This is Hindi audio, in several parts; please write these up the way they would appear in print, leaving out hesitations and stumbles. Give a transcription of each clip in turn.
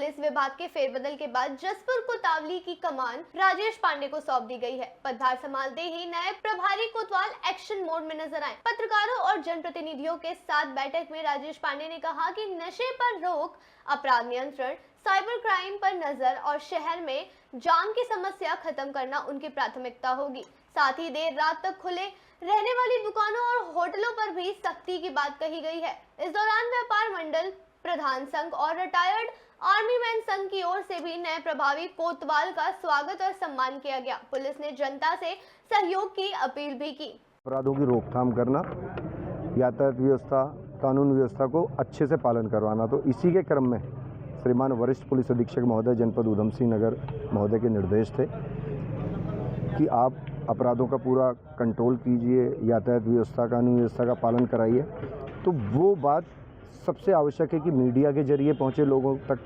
पुलिस विभाग के फेरबदल के बाद जसपुर कोतवाली की कमान राजेश पांडे को सौंप दी गई है। पदभार संभालते ही नए प्रभारी कोतवाल एक्शन मोड में नजर आए। पत्रकारों और जनप्रतिनिधियों के साथ बैठक में राजेश पांडे ने कहा कि नशे पर रोक, अपराध नियंत्रण, साइबर क्राइम पर नजर और शहर में जाम की समस्या खत्म करना उनकी प्राथमिकता होगी। साथ ही देर रात तक खुले रहने वाली दुकानों और होटलों पर भी सख्ती की बात कही गई है। इस दौरान व्यापार मंडल प्रधान संघ और रिटायर्ड आर्मी मैन संघ की ओर से भी नए प्रभावी कोतवाल का स्वागत और सम्मान किया गया। पुलिस ने जनता से सहयोग की अपील भी की। अपराधों की रोकथाम करना, यातायात व्यवस्था, कानून व्यवस्था को अच्छे से पालन करवाना, तो इसी के क्रम में श्रीमान वरिष्ठ पुलिस अधीक्षक महोदय जनपद उधम सिंह नगर महोदय के निर्देश थे कि आप अपराधों का पूरा कंट्रोल कीजिए, यातायात व्यवस्था, कानून व्यवस्था का पालन कराइए। तो वो बात सबसे आवश्यक है कि मीडिया के जरिए पहुँचे लोगों तक,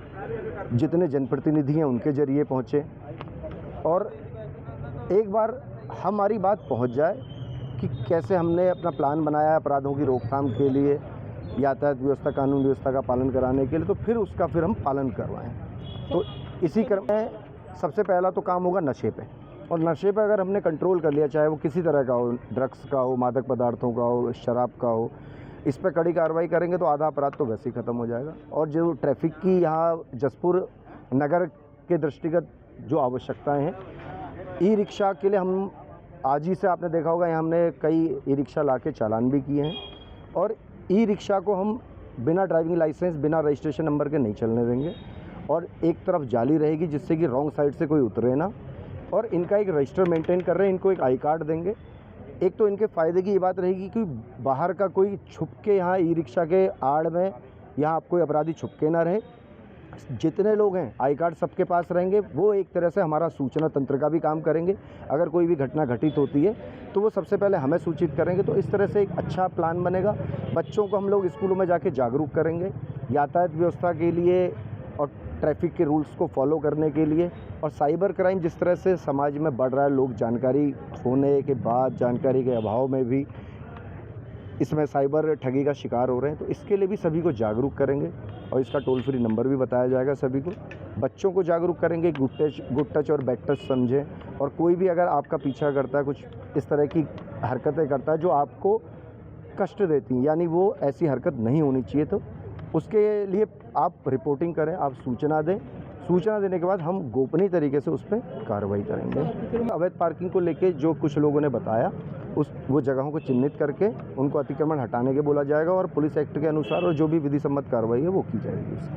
जितने जनप्रतिनिधि हैं उनके जरिए पहुँचे और एक बार हमारी बात पहुँच जाए कि कैसे हमने अपना प्लान बनाया है अपराधों की रोकथाम के लिए, यातायात व्यवस्था, कानून व्यवस्था का पालन कराने के लिए, तो फिर उसका हम पालन करवाएं। तो इसी क्रम में सबसे पहला तो काम होगा नशे पे, और नशे पे अगर हमने कंट्रोल कर लिया, चाहे वो किसी तरह का हो, ड्रग्स का हो, मादक पदार्थों का हो, शराब का हो, इस पर कड़ी कार्रवाई करेंगे तो आधा अपराध तो वैसे ही ख़त्म हो जाएगा। और जो ट्रैफिक की यहाँ जसपुर नगर के दृष्टिगत जो आवश्यकताएँ हैं, ई रिक्शा के लिए हम आज ही से आपने देखा होगा यहाँ हमने कई ई रिक्शा ला के चालान भी किए हैं, और ई रिक्शा को हम बिना ड्राइविंग लाइसेंस, बिना रजिस्ट्रेशन नंबर के नहीं चलने देंगे, और एक तरफ जाली रहेगी जिससे कि रॉन्ग साइड से कोई उतरे ना, और इनका एक रजिस्टर मेंटेन कर रहे हैं, इनको एक आई कार्ड देंगे। एक तो इनके फ़ायदे की ये बात रहेगी कि बाहर का कोई छुप के यहाँ ई रिक्शा के आड़ में यहाँ कोई अपराधी छुप के ना रहे। जितने लोग हैं आई कार्ड सबके पास रहेंगे, वो एक तरह से हमारा सूचना तंत्र का भी काम करेंगे। अगर कोई भी घटना घटित होती है तो वो सबसे पहले हमें सूचित करेंगे। तो इस तरह से एक अच्छा प्लान बनेगा। बच्चों को हम लोग स्कूलों में जाके जागरूक करेंगे यातायात व्यवस्था के लिए और ट्रैफिक के रूल्स को फॉलो करने के लिए। और साइबर क्राइम जिस तरह से समाज में बढ़ रहा है, लोग जानकारी होने के बाद, जानकारी के अभाव में भी इसमें साइबर ठगी का शिकार हो रहे हैं, तो इसके लिए भी सभी को जागरूक करेंगे और इसका टोल फ्री नंबर भी बताया जाएगा सभी को। बच्चों को जागरूक करेंगे, गुड टच और बैड टच समझें, और कोई भी अगर आपका पीछा करता है, कुछ इस तरह की हरकतें करता है जो आपको कष्ट देती हैं, यानी वो ऐसी हरकत नहीं होनी चाहिए, तो उसके लिए आप रिपोर्टिंग करें, आप सूचना दें। सूचना देने के बाद हम गोपनीय तरीके से उस पर कार्रवाई करेंगे। अवैध पार्किंग को लेके जो कुछ लोगों ने बताया, वो जगहों को चिन्हित करके उनको अतिक्रमण हटाने के बोला जाएगा, और पुलिस एक्ट के अनुसार और जो भी विधि सम्मत कार्रवाई है वो की जाएगी।